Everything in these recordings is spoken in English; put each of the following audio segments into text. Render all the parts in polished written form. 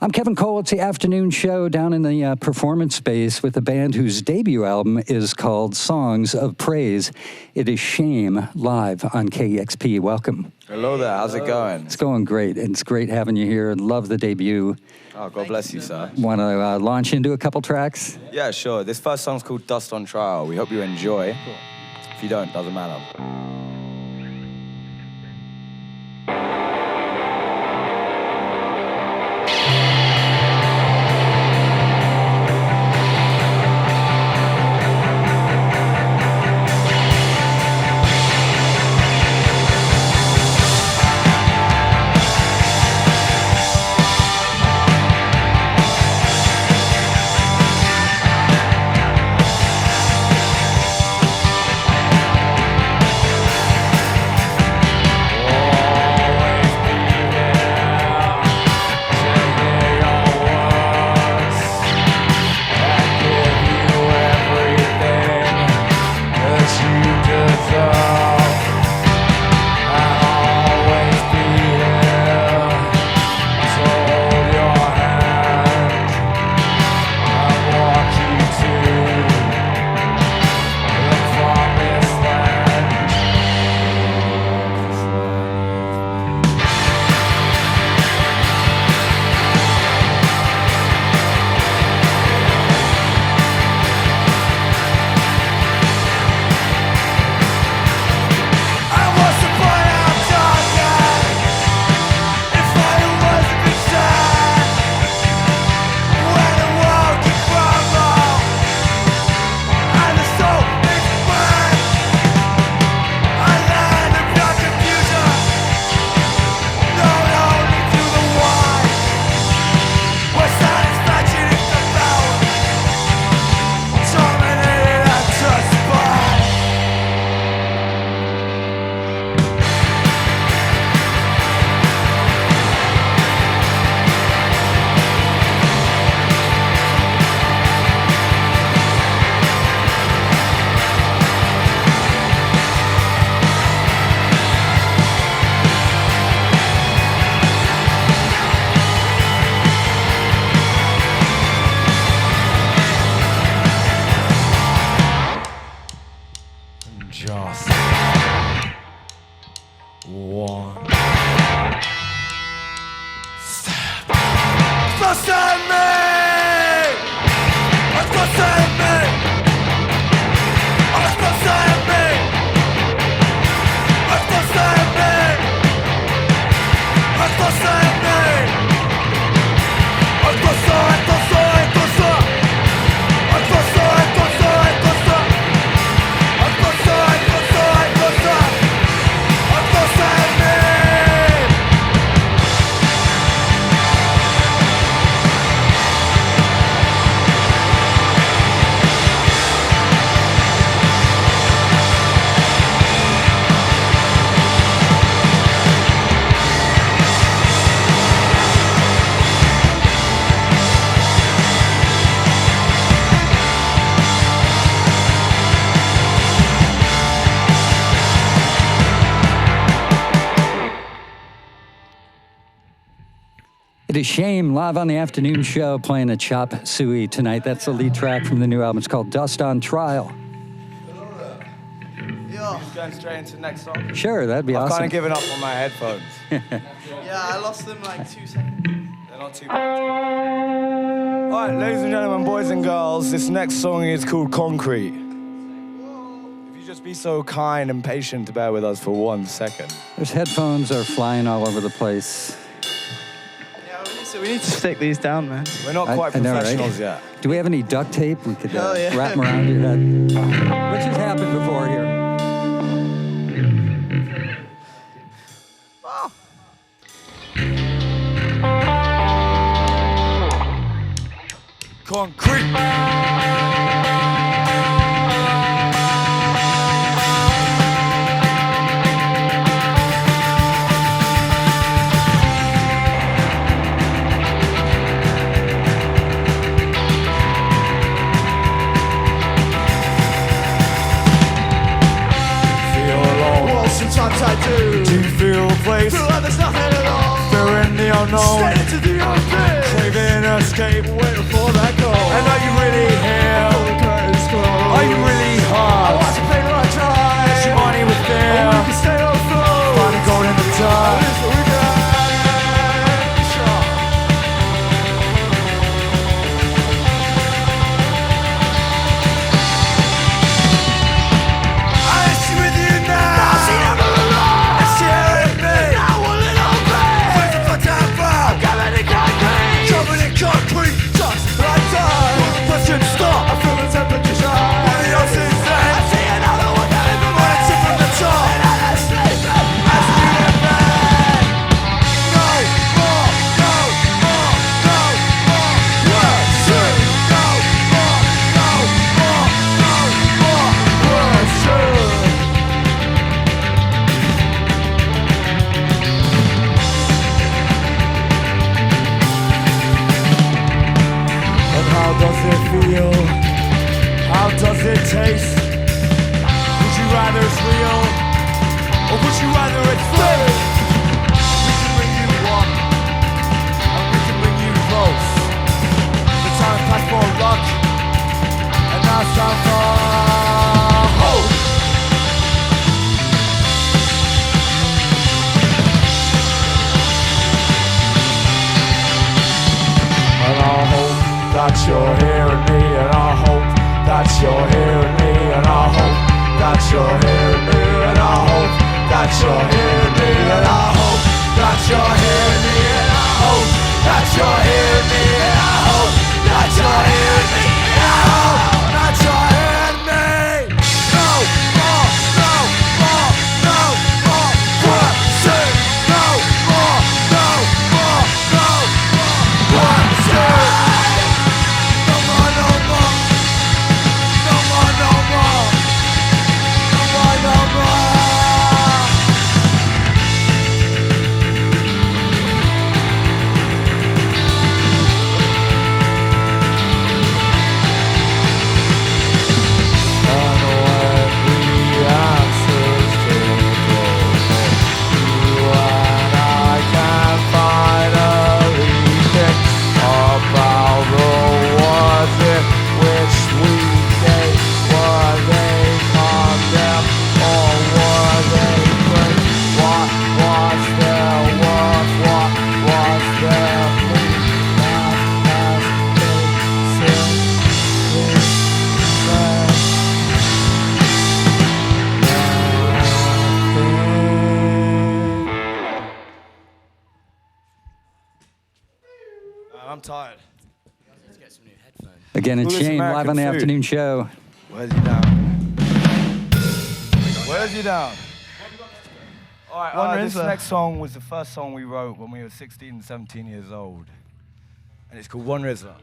I'm Kevin Cole. It's the afternoon show down in the performance space with a band whose debut album is called Songs of Praise. It is Shame, live on KEXP. Welcome. Hello there. How's it going? It's going great. It's great having you here. Love the debut. Oh, God bless you, sir. Want to launch into a couple tracks? Yeah, sure. This first song's called Dust on Trial. We hope you enjoy. Cool. If you don't, doesn't matter. It is Shame, live on the afternoon show, playing a Chop Suey tonight. That's the lead track from the new album. It's called Dust on Trial. Yeah. Just going straight into the next song? Sure, that'd be awesome. I've kind of given up on my headphones. Yeah, I lost them like 2 seconds. They're not too bad. All right, ladies and gentlemen, boys and girls, this next song is called Concrete. If you just be so kind and patient to bear with us for 1 second. Those headphones are flying all over the place. So we need to stick these down, man. We're not quite professionals yet. Do we have any duct tape we could wrap them around your head? Which has happened before here. Concrete. Sometimes I do. Do you feel a place? Feel like there's nothing at all. Fear in the unknown. Straight into the open. Craving wait for that call. And are you really here? Are you really hard? I want to play the right time. Is your money with fear? We can stay on floor. Finding gold in the dark. Does it taste? Would you rather it's real? Or would you rather it's fake? We can bring you one, and we can bring you close. The time passed for luck, and now it's time for hope. And I hope that you're hearing me, and I hope that you're hearing me, and I hope that you're hearing me, and I hope that you're hearing me, and I hope that you're hearing me, and I hope that you're hearing me, and I hope that you're hearing me, and I hope that you're hearing me. No more, no more, no more worship. No more, no more, no more worship. I'm tired. Let's get some new headphones. Again, it's Shane live on the afternoon show. Where's he down? Where's he down? All right, this next song was the first song we wrote when we were 16 and 17 years old. And it's called One Rizla.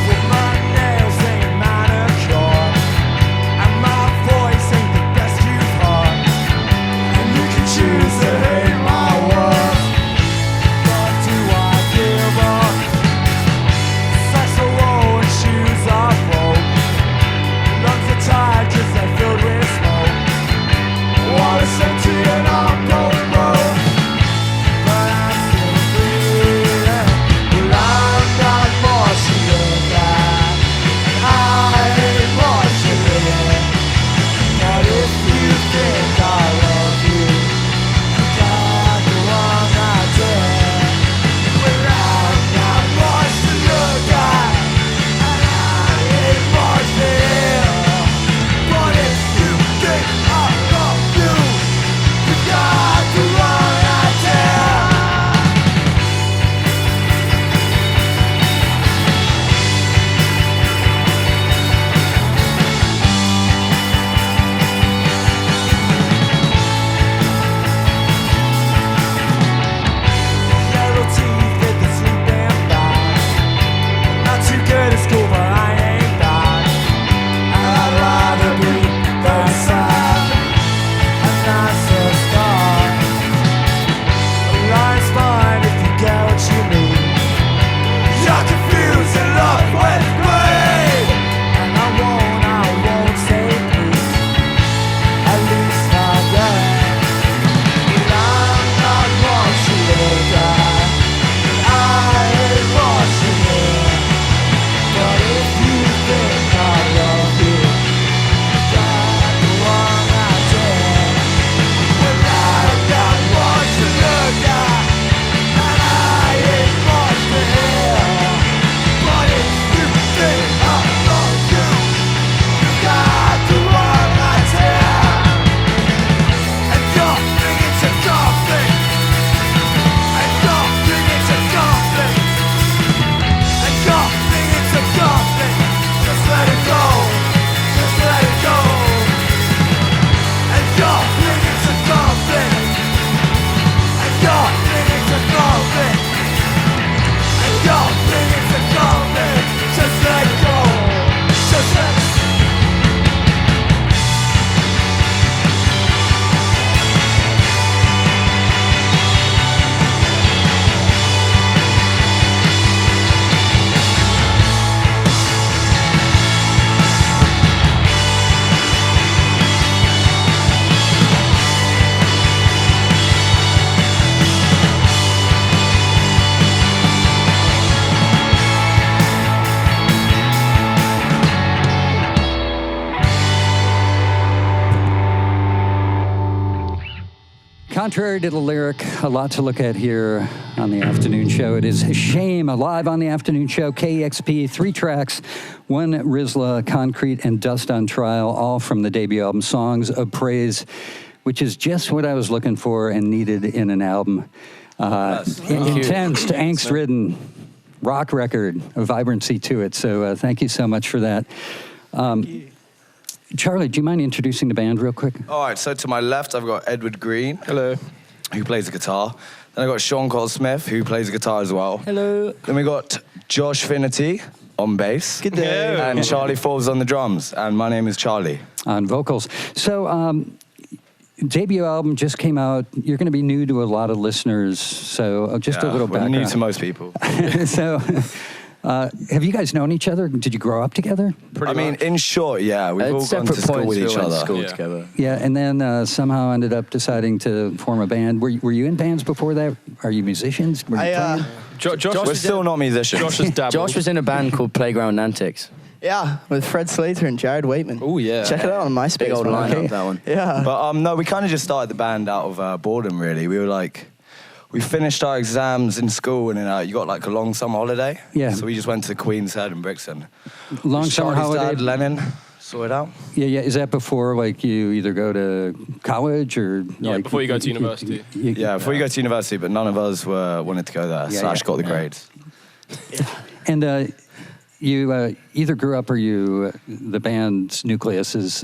With my nails hanging Contrary to the lyric, a lot to look at here on the afternoon show. It is Shame, live on the afternoon show. KEXP, 3 tracks, 1 Rizla, Concrete, and Dust on Trial, all from the debut album, Songs of Praise, which is just what I was looking for and needed in an album. Intense, angst-ridden, rock record, a vibrancy to it. So thank you so much for that. Charlie, do you mind introducing the band real quick? All right, so to my left, I've got Edward Green. Hello. Who plays the guitar. Then I've got Sean Cole Smith, who plays the guitar as well. Hello. Then we got Josh Finnerty on bass. Good day. And Charlie Forbes on the drums. And my name is Charlie. On vocals. So, debut album just came out. You're going to be new to a lot of listeners, so just a little we're background. new to most people. So, have you guys known each other? Did you grow up together? I mean, in short, yeah, we've all gone to school with each other. Together. Yeah, and then somehow ended up deciding to form a band. Were you in bands before that? Are you musicians? Were you playing? Josh We're still not musicians. Josh has dabbled. Josh was in a band called Playground Antics. Yeah, with Fred Slater and Jared Waitman. Oh, yeah. Check it out on MySpace. Big old man. lineup, that one. Yeah. But no, we kind of just started the band out of boredom, really. We were like, we finished our exams in school, and then you got like a long summer holiday. Yeah. So we just went to Queen's Head in Brixton. Long summer Charlie's holiday. dad, Lennon, saw it out. Yeah. Is that before like you either go to college or like, before you go to university. Yeah, before you go to university, but none of us wanted to go there. Got the grades. And you either grew up or the band's nucleus is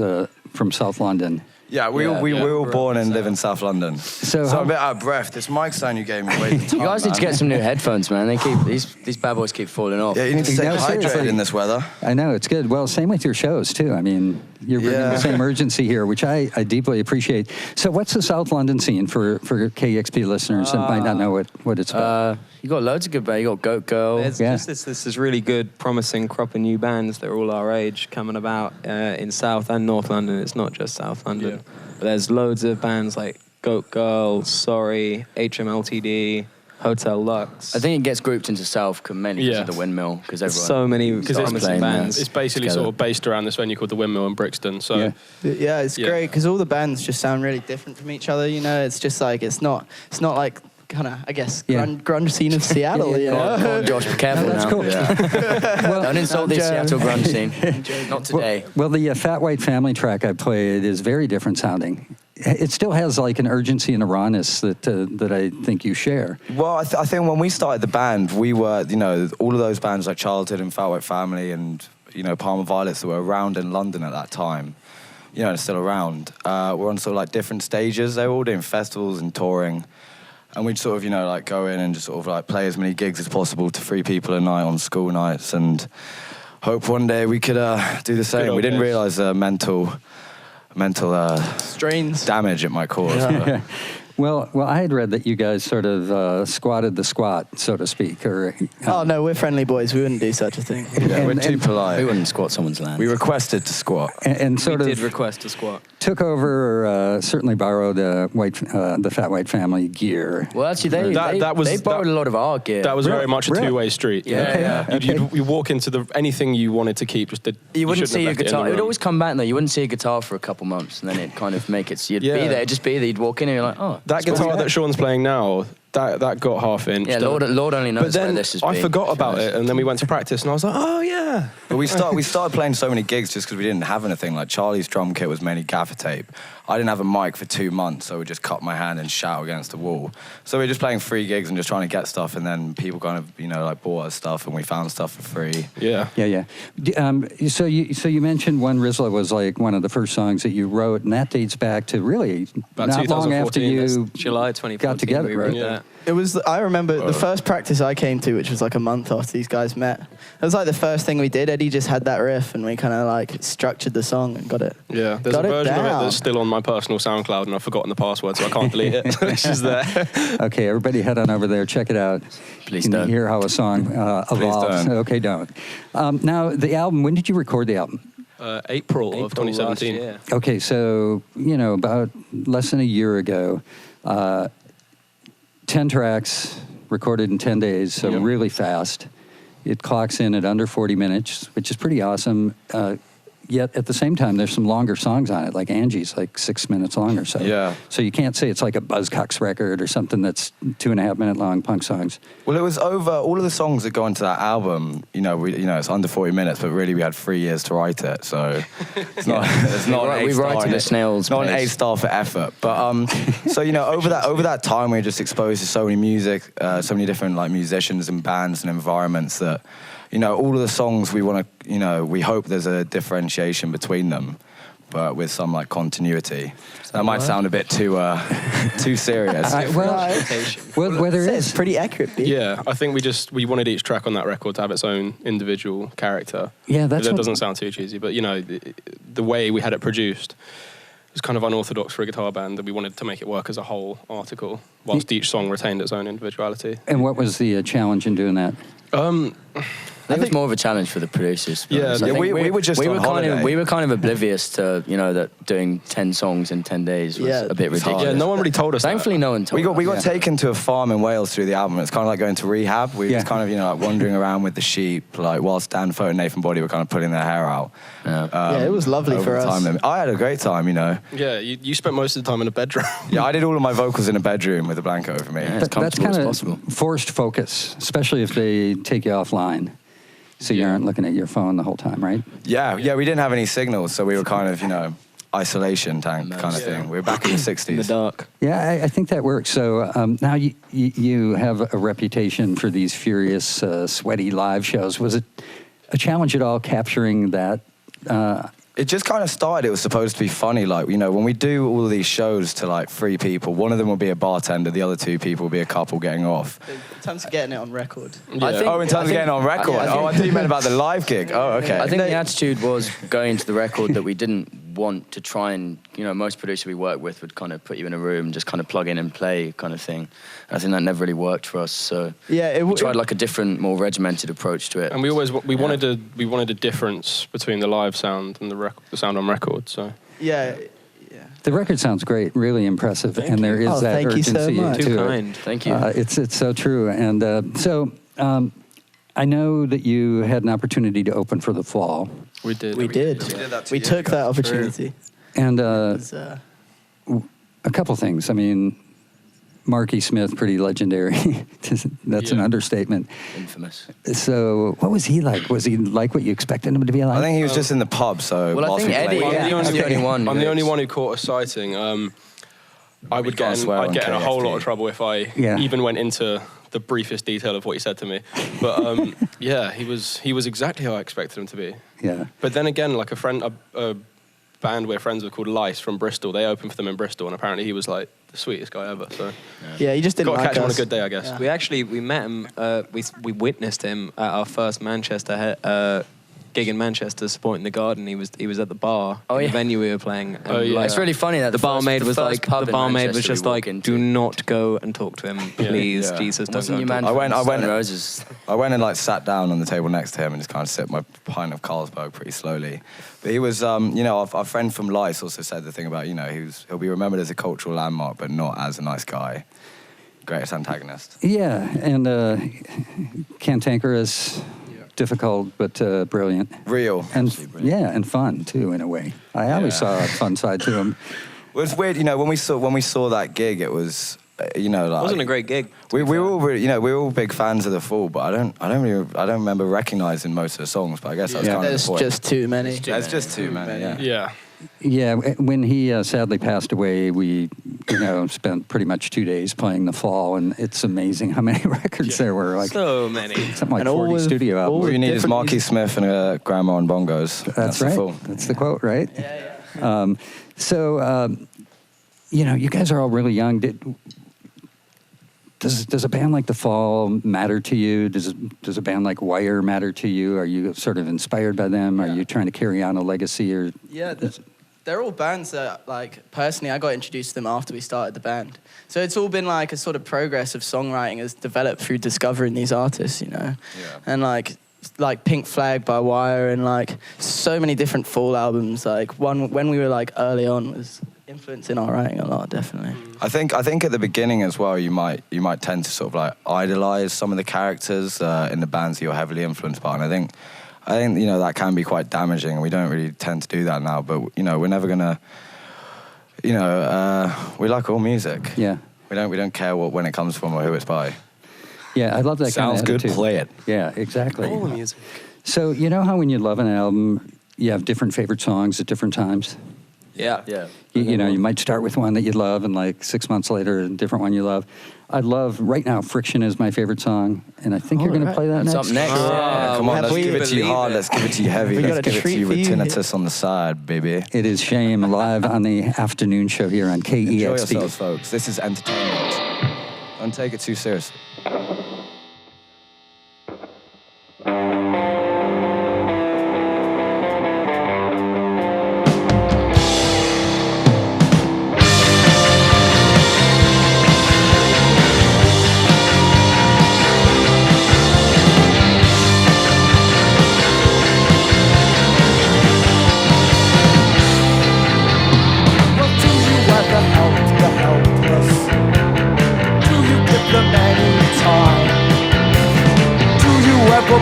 from South London. Yeah, we were all born and live in South London. So I'm a bit out of breath. This mic stand you gave me weighs the You guys need to get some new headphones, man. They keep these bad boys keep falling off. Yeah, you need to stay No, hydrated seriously. in this weather. I know, it's good. Well, same with your shows, too. I mean, you're bringing the same urgency here, which I deeply appreciate. So what's the South London scene for KEXP listeners that might not know what it's about? You got loads of good bands. You got Goat Girl. There's just this is really good, promising crop of new bands that are all our age coming about in South and North London. It's not just South London. Yeah. But there's loads of bands like Goat Girl, Sorry, HMLTD, Hotel Lux. I think it gets grouped into South mainly because Yeah. of the Windmill. Because There's everyone. so many it's promising playing there. bands. It's basically together. sort of based around this venue called the Windmill in Brixton. So Yeah, it's Yeah. great because all the bands just sound really different from each other. You know, it's just like it's not like kind of I guess Yeah. grunge scene of Seattle. You Go on, know? Josh, be careful that's now. cool. Yeah. Don't insult the I'm Seattle grunge scene. Not today. Well, the Fat White Family track I played is very different sounding. It still has like an urgency and a rawness that I think you share. Well, I think when we started the band, we were, all of those bands like Childhood and Fat White Family and, Palmer Violets that were around in London at that time, and still around, were on sort of like different stages. They were all doing festivals and touring. And we'd sort of, like go in and just sort of like play as many gigs as possible to 3 people a night on school nights and hope one day we could do the same. We didn't realise mental Strains. damage it might cause. Yeah. Well, I had read that you guys sort of squatted the squat, so to speak, or. Oh no, we're friendly boys. We wouldn't do such a thing. Yeah, we're too polite. We wouldn't squat someone's land. We requested to squat. And sort We of did request a squat. took over, or certainly borrowed the Fat White Family gear. Well, actually, they borrowed a lot of our gear. that was very much a Really? two-way street. Yeah, yeah. You walk into anything you wanted to keep. You wouldn't shouldn't see have a left it in guitar. the It would room. always come back though. You wouldn't see a guitar for a couple months, and then it'd kind of make it. So you'd Yeah. be there. It'd just be there. You'd walk in and you're like, oh, That guitar that Sean's playing now, that got half inch. yeah. Lord only knows But then where this has I been. forgot to be about honest. it, and then we went to practice, and I was like, oh yeah. But we started playing so many gigs just because we didn't have anything. Like Charlie's drum kit was mainly gaffer tape. I didn't have a mic for 2 months, so we just cut my hand and shout against the wall. So we were just playing free gigs and just trying to get stuff, and then people kind of, like bought us stuff, and we found stuff for free. Yeah. Yeah. So you mentioned One Rizla was like one of the first songs that you wrote, and that dates back to really About not long after 2014, you That's July 2014. got together, we wrote right? Yeah. that. It was. I remember the first practice I came to, which was like a month after these guys met. It was like the first thing we did. Eddie just had that riff, and we kind of like structured the song and got it. Yeah, there's Got a it version of it down. that's still on my personal SoundCloud, and I've forgotten the password, so I can't delete it. It's just there. Okay, everybody head on over there, check it out. Please You can don't. hear how a song evolves. don't. Okay, don't. Now, the album, when did you record the album? April of April last 2017. year. Okay, so, about less than a year ago, 10 tracks recorded in 10 days, so really fast. It clocks in at under 40 minutes, which is pretty awesome. yet at the same time, there's some longer songs on it, like Angie's, like 6 minutes long or so. Yeah. So you can't say it's like a Buzzcocks record or something that's 2.5 minute long punk songs. Well, it was over all of the songs that go into that album. It's under 40 minutes, but really we had 3 years to write it, so it's not. It's not. We write it at snail's Not an pace. A-star for effort, but so over that time we were just exposed to so many music, so many different like musicians and bands and environments that. All of the songs we want to, we hope there's a differentiation between them, but with some like continuity. That might sound a bit too serious. Whether It's pretty accurate. Beat. Yeah, I think we wanted each track on that record to have its own individual character. Yeah, that doesn't sound too cheesy, but the way we had it produced was kind of unorthodox for a guitar band, that we wanted to make it work as a whole article, whilst each song retained its own individuality. And what was the challenge in doing that? I think it was more of a challenge for the producers. Yeah, we were just on holiday. We were kind of oblivious to, that doing 10 songs in 10 days was a bit ridiculous. Yeah, no one really told us. Thankfully, no one told us. We got taken to a farm in Wales through the album. It's kind of like going to rehab. We were kind of, like wandering around with the sheep, like whilst Dan Fote and Nathan Boddy were kind of pulling their hair out. It was lovely for us. I had a great time, Yeah, you spent most of the time in a bedroom. Yeah, I did all of my vocals in a bedroom with a blanket over me. Yeah, as That's comfortable as kind possible. of forced focus, especially if they take you offline. So you aren't looking at your phone the whole time, right? Yeah, we didn't have any signals, so we were kind of, isolation tank kind of thing. We were back in the 60s. In the dark. Yeah, I think that works. So now you have a reputation for these furious, sweaty live shows. Was it a challenge at all capturing that? It just kind of started. It was supposed to be funny. Like, when we do all of these shows to like 3 people, one of them will be a bartender, the other 2 people will be a couple getting off. In terms of getting it on record. Yeah. In terms of getting on record? I thought you meant about the live gig. Oh, okay. I think the attitude was going into the record that we didn't want to try and, most producers we work with would kind of put you in a room, just kind of plug in and play kind of thing. And I think that never really worked for us. So we tried like a different, more regimented approach to it. And we wanted a difference between the live sound and the sound on record. So Yeah. The record sounds great, really impressive, and there is that thank you urgency so much. to Too it. kind. Thank you. It's so true. And so I know that you had an opportunity to open for The Fall. we did. We did. We took that opportunity. And It was, a couple things. I mean, Marky Smith, pretty legendary. That's an understatement. Infamous. So what was he like? Was he like what you expected him to be like? I think he was just in the pub, so... Well, I think Eddie... I'm the only one. I'm the only one who caught a sighting. I'd get in a whole lot of trouble if I even went into the briefest detail of what he said to me. But he was exactly how I expected him to be. Yeah. But then again, like a band we're friends with called Lice from Bristol, they opened for them in Bristol, and apparently he was like the sweetest guy ever. So he just didn't got to like catch him on a us. good day, I guess. Yeah. We met him. We witnessed him at our first Manchester gig in Manchester, supporting the Garden. He was at the bar. Oh, in yeah. the venue we were playing. And It's really funny that the barmaid was like, just do not go and talk to him, please, Yeah. Jesus, don't Wasn't go you and man? talk I went- Roses. I went and like sat down on the table next to him and just kind of sipped my pint of Carlsberg pretty slowly. But he was, our friend from Lice also said the thing about, he'll be remembered as a cultural landmark, but not as a nice guy. Greatest antagonist. Yeah, and cantankerous, difficult, but brilliant. Real. And and fun too, in a way. I always saw a fun side to him. It was weird, when we saw that gig, it was, like... It wasn't a great gig. We were all really, we were all big fans of The Fall, but I don't remember recognizing most of the songs. But I guess that's kind of There's the point. just too many. There's just too many. Yeah. Yeah. Yeah, when he sadly passed away, we, spent pretty much 2 days playing The Fall, and it's amazing how many records there were. Like So many. something like And all 40 with- studio albums. All you need is Different Marky Smith and a grandma on bongos. That's The right. Fall. That's the quote, right? Yeah. You guys are all really young. Does a band like The Fall matter to you? Does a band like Wire matter to you? Are you sort of inspired by them? Are you trying to carry on a legacy? Or They're all bands that, like, personally, I got introduced to them after we started the band. So it's all been like a sort of progress of songwriting has developed through discovering these artists, Yeah. And like Pink Flag by Wire and like so many different Fall albums. Like one when we were like early on was influencing our writing a lot, definitely. I think at the beginning as well, you might tend to sort of like idolize some of the characters in the bands that you're heavily influenced by, and I I think, you know, that can be quite damaging, and we don't really tend to do that now, but, you know, we're never gonna, you know, we like all music. Yeah. We don't care when it comes from or who it's by. Yeah, I love that Sounds kind of good, play it. Yeah, exactly. All the music. So, you know how when you love an album, you have different favorite songs at different times? Yeah. Yeah. You know, you might start with one that you love, and like 6 months later, a different one you love. I love, right now, Friction is my favorite song, and I think you're going to play that It's next. up next. Come on, let's give it to you hard, let's give it to you heavy, We got let's a give it to treat you for with you. tinnitus on the side, baby. It is Shame, live on the afternoon show here on KEXP. Enjoy yourselves, folks. This is entertainment. Don't take it too seriously.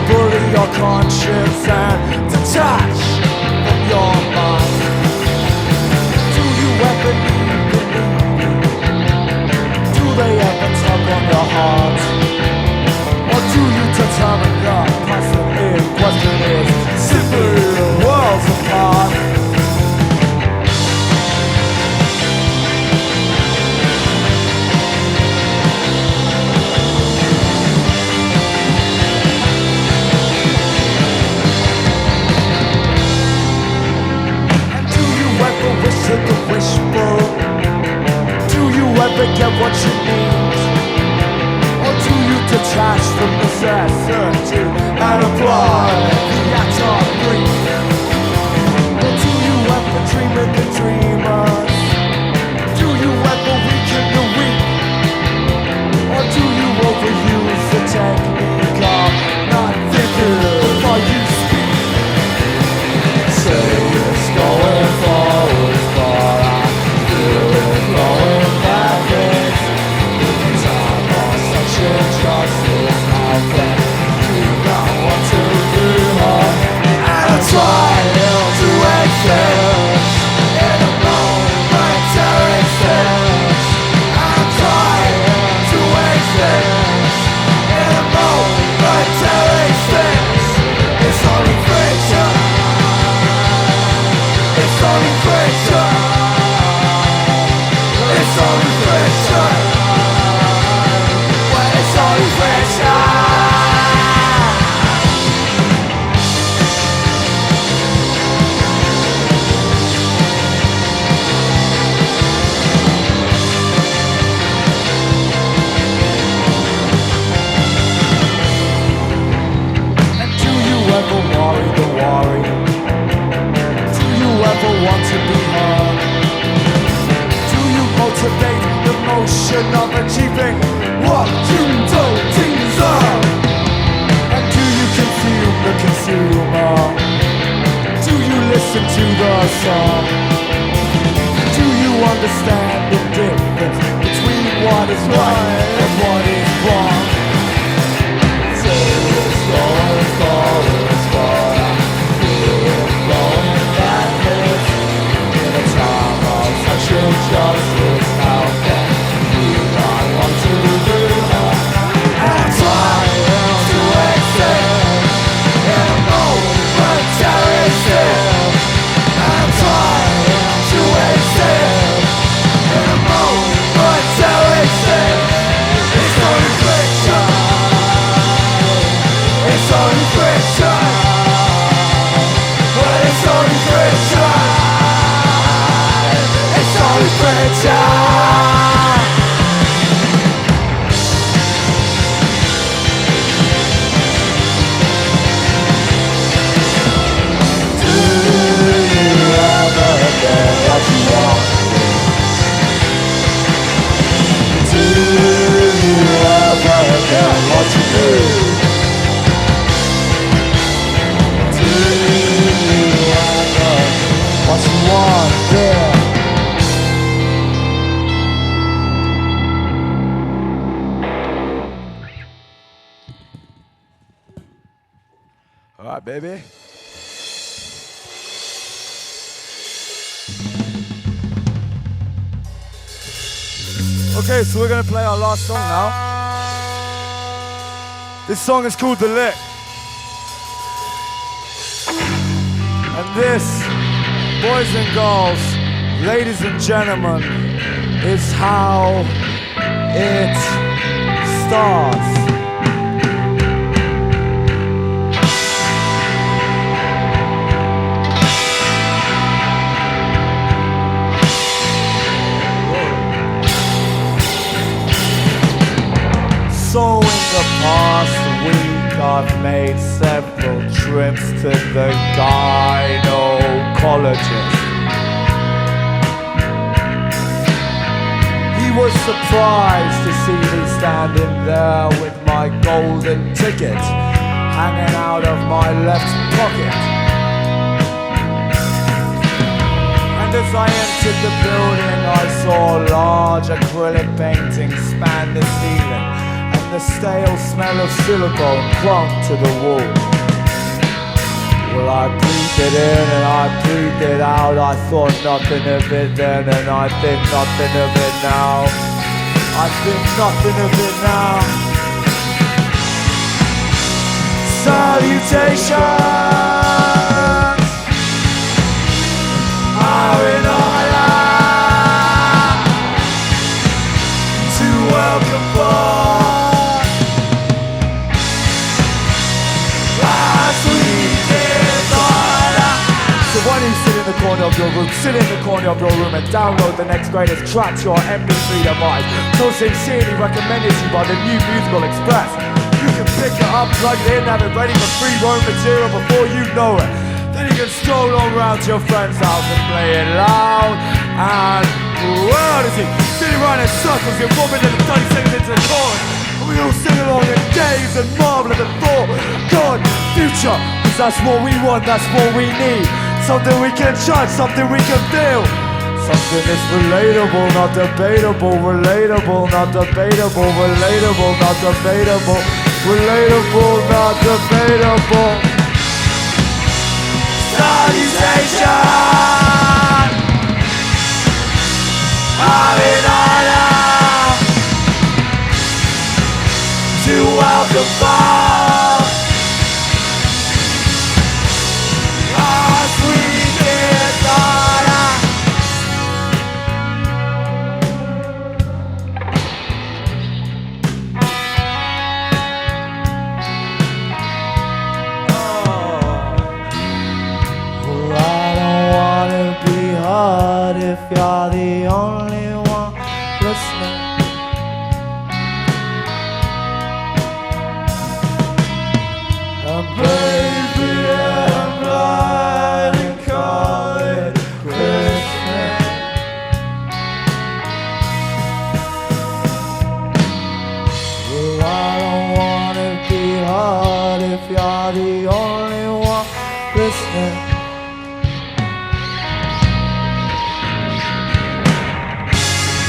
Bully your conscience and detach from your mind. Do you ever believe? Do they ever tug on your heart? Or do you determine the person in question is simply worlds apart? Wish in the wishbowl. Do you ever get what you need? Or do you detach from necessity and apply the act of greed? Or do you ever dream of the dreamers? Do you ever weaken the weak? Or do you overuse the technique of not thinking before you speak? Say it's going forward. Of achieving what you don't deserve. And do you consume the consumer? Do you listen to the song? Do you understand the difference between what is right and what is wrong? So it's going forward for going backwards in a time of social justice. How can All right, baby. Okay, so we're gonna play our last song now. This song is called The Lick. And this, boys and girls, ladies and gentlemen, is how it starts. So in the past week I've made several trips to the gynecologist. He was surprised to see me standing there with my golden ticket hanging out of my left pocket. And as I entered the building I saw large acrylic paintings span the ceiling. The stale smell of silicone clung to the wall. Well, I breathed it in and I breathed it out. I thought nothing of it then and I think nothing of it now. I think nothing of it now. Salutations are in order to welcome forth. Why don't you sit in the corner of your room, sit in the corner of your room and download the next greatest track to your MP3 device. So sincerely recommended to you by the New Musical Express. You can pick it up, plug it in, have it ready for free roam material before you know it. Then you can stroll on around to your friend's house and play it loud and loud as he sitting around in circles, you're bobbing in the 30 seconds into the chorus. And we all sing along and gaze and marvel at the thought, God, future, because that's what we want, that's what we need. Something we can touch, something we can feel. Something that's relatable, not debatable. Relatable, not debatable. Relatable, not debatable. Relatable, not debatable. Salutation! I'm in honor to welcome forth our sweetest honor. Well, I don't wanna be hard if you're the only one listening. And baby, I'm blind and call it Christmas. Well, I don't wanna be hard if you're the only one listening.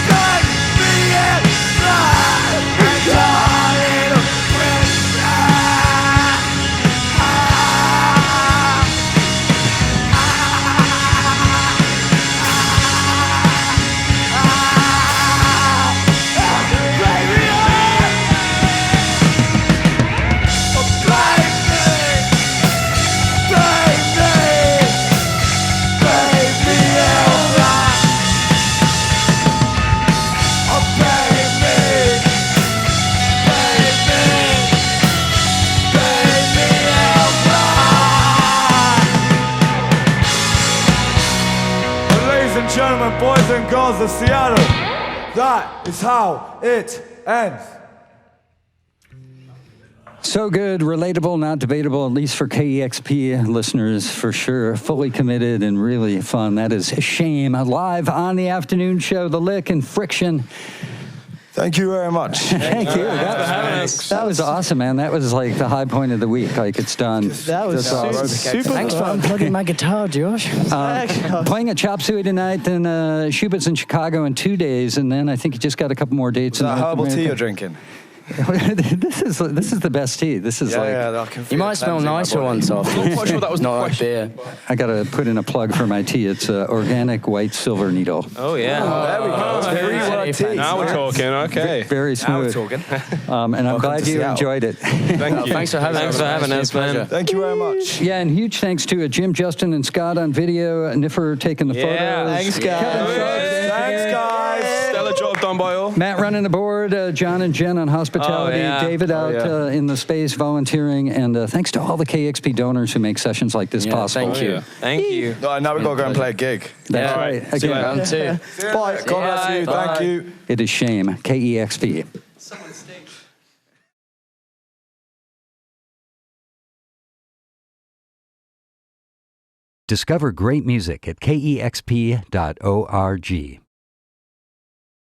Take me in blind and call it Christmas. Ladies and gentlemen, boys and girls of Seattle, that is how it ends. So good, relatable, not debatable, at least for KEXP listeners, for sure. Fully committed and really fun. That is Shame, live on the afternoon show, The Lick and Friction. Thank you very much. Thank you. That was awesome, man. That was like the high point of the week. Like, it's done. That was super Thanks for unplugging my guitar, Josh. Playing at Chop Suey tonight, then Schubert's in Chicago in 2 days, and then I think you just got a couple more dates. Is that herbal tea you're drinking? This is the best tea. This is you might smell nicer once after. I'm quite sure that was not the like question. beer. I got to put in a plug for my tea. It's organic white silver needle. Oh, yeah. There we go. It's very well tea. Now we're talking, okay. Very smooth. Now we're talking. And I'm glad you enjoyed it. Thank you. Thanks for having us, man. Thank you very much. Yeah, and huge thanks to Jim, Justin, and Scott on video. Niffer taking the photos. Thanks, guys. Thanks, guys. Stellar job done by all. Matt running the board, John and Jen on hospitality, David out in the space volunteering, and thanks to all the KEXP donors who make sessions like this possible. Thank you. Thank you. All right, now we've got to go and play a gig. That's right. See you Again, round two. Bye. God bless you. Bye. Thank you. it is shame. KEXP. Discover great music at kexp.org.